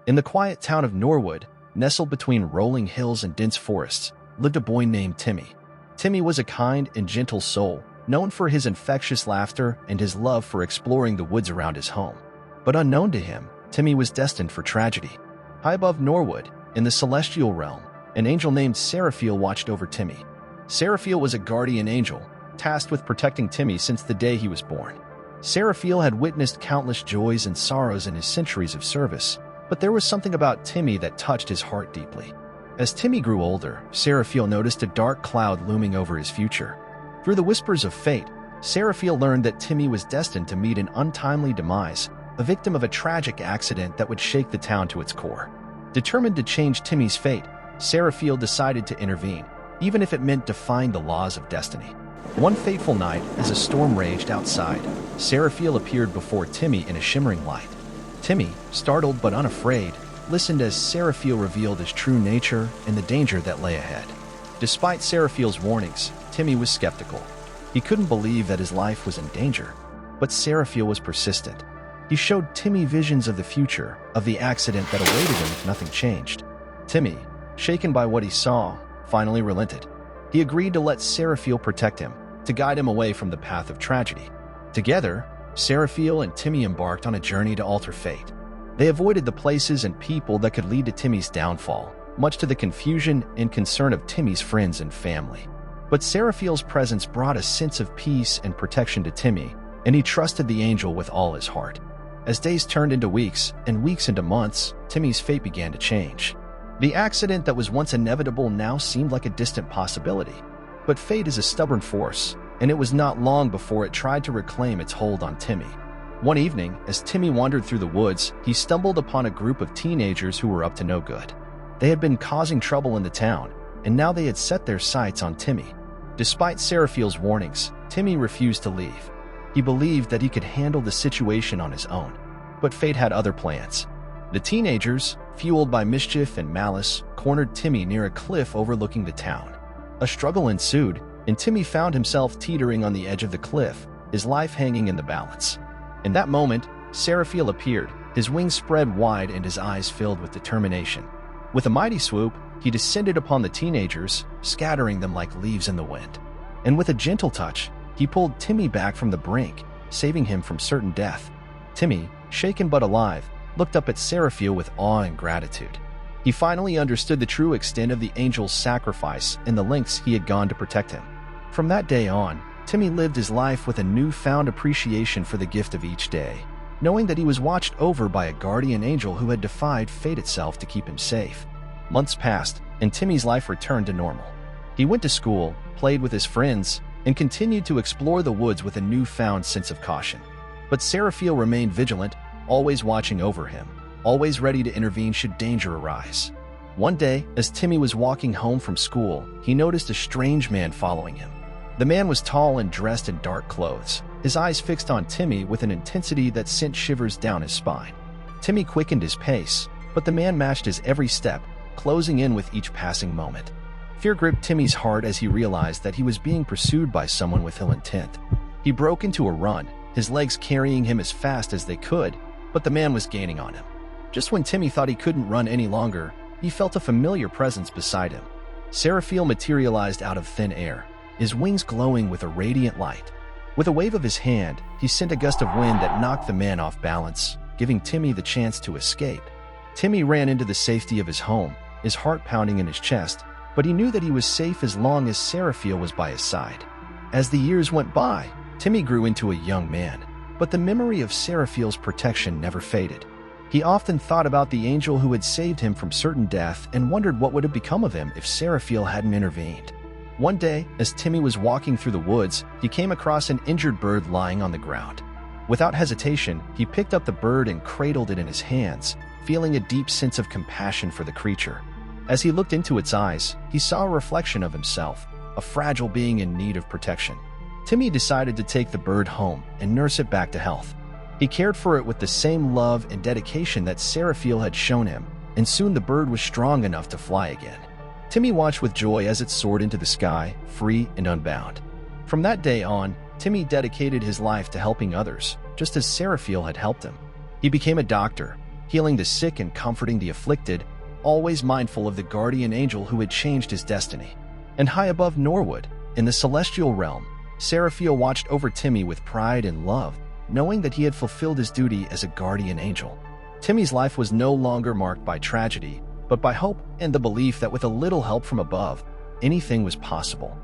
In the quiet town of Norwood, nestled between rolling hills and dense forests, lived a boy named Timmy. Timmy was a kind and gentle soul, known for his infectious laughter and his love for exploring the woods around his home. But unknown to him, Timmy was destined for tragedy. High above Norwood, in the celestial realm, an angel named Seraphiel watched over Timmy. Seraphiel was a guardian angel, tasked with protecting Timmy since the day he was born. Seraphiel had witnessed countless joys and sorrows in his centuries of service, but there was something about Timmy that touched his heart deeply. As Timmy grew older, Seraphiel noticed a dark cloud looming over his future. Through the whispers of fate, Seraphiel learned that Timmy was destined to meet an untimely demise, a victim of a tragic accident that would shake the town to its core. Determined to change Timmy's fate, Seraphiel decided to intervene, even if it meant defying the laws of destiny. One fateful night, as a storm raged outside, Seraphiel appeared before Timmy in a shimmering light. Timmy, startled but unafraid, listened as Seraphiel revealed his true nature and the danger that lay ahead. Despite Seraphiel's warnings, Timmy was skeptical. He couldn't believe that his life was in danger, but Seraphiel was persistent. He showed Timmy visions of the future, of the accident that awaited him if nothing changed. Timmy, shaken by what he saw, finally relented. He agreed to let Seraphiel protect him, to guide him away from the path of tragedy. Together, Seraphiel and Timmy embarked on a journey to alter fate. They avoided the places and people that could lead to Timmy's downfall, much to the confusion and concern of Timmy's friends and family. But Seraphiel's presence brought a sense of peace and protection to Timmy, and he trusted the angel with all his heart. As days turned into weeks, and weeks into months, Timmy's fate began to change. The accident that was once inevitable now seemed like a distant possibility. But fate is a stubborn force, and it was not long before it tried to reclaim its hold on Timmy. One evening, as Timmy wandered through the woods, he stumbled upon a group of teenagers who were up to no good. They had been causing trouble in the town, and now they had set their sights on Timmy. Despite Seraphiel's warnings, Timmy refused to leave. He believed that he could handle the situation on his own, but fate had other plans. The teenagers, fueled by mischief and malice, cornered Timmy near a cliff overlooking the town. A struggle ensued, and Timmy found himself teetering on the edge of the cliff, his life hanging in the balance. In that moment, Seraphiel appeared, his wings spread wide and his eyes filled with determination. With a mighty swoop, he descended upon the teenagers, scattering them like leaves in the wind. And with a gentle touch, he pulled Timmy back from the brink, saving him from certain death. Timmy, shaken but alive, looked up at Seraphiel with awe and gratitude. He finally understood the true extent of the angel's sacrifice and the lengths he had gone to protect him. From that day on, Timmy lived his life with a newfound appreciation for the gift of each day, knowing that he was watched over by a guardian angel who had defied fate itself to keep him safe. Months passed, and Timmy's life returned to normal. He went to school, played with his friends, and continued to explore the woods with a newfound sense of caution. But Seraphiel remained vigilant, always watching over him, always ready to intervene should danger arise. One day, as Timmy was walking home from school, he noticed a strange man following him. The man was tall and dressed in dark clothes, his eyes fixed on Timmy with an intensity that sent shivers down his spine. Timmy quickened his pace, but the man matched his every step, closing in with each passing moment. Fear gripped Timmy's heart as he realized that he was being pursued by someone with ill intent. He broke into a run, his legs carrying him as fast as they could, but the man was gaining on him. Just when Timmy thought he couldn't run any longer, he felt a familiar presence beside him. Seraphiel materialized out of thin air, his wings glowing with a radiant light. With a wave of his hand, he sent a gust of wind that knocked the man off balance, giving Timmy the chance to escape. Timmy ran into the safety of his home, his heart pounding in his chest, but he knew that he was safe as long as Seraphiel was by his side. As the years went by, Timmy grew into a young man, but the memory of Seraphiel's protection never faded. He often thought about the angel who had saved him from certain death and wondered what would have become of him if Seraphiel hadn't intervened. One day, as Timmy was walking through the woods, he came across an injured bird lying on the ground. Without hesitation, he picked up the bird and cradled it in his hands, feeling a deep sense of compassion for the creature. As he looked into its eyes, he saw a reflection of himself, a fragile being in need of protection. Timmy decided to take the bird home and nurse it back to health. He cared for it with the same love and dedication that Seraphiel had shown him, and soon the bird was strong enough to fly again. Timmy watched with joy as it soared into the sky, free and unbound. From that day on, Timmy dedicated his life to helping others, just as Seraphiel had helped him. He became a doctor, healing the sick and comforting the afflicted, always mindful of the guardian angel who had changed his destiny. And high above Norwood, in the celestial realm, Seraphiel watched over Timmy with pride and love, knowing that he had fulfilled his duty as a guardian angel. Timmy's life was no longer marked by tragedy, but by hope and the belief that with a little help from above, anything was possible.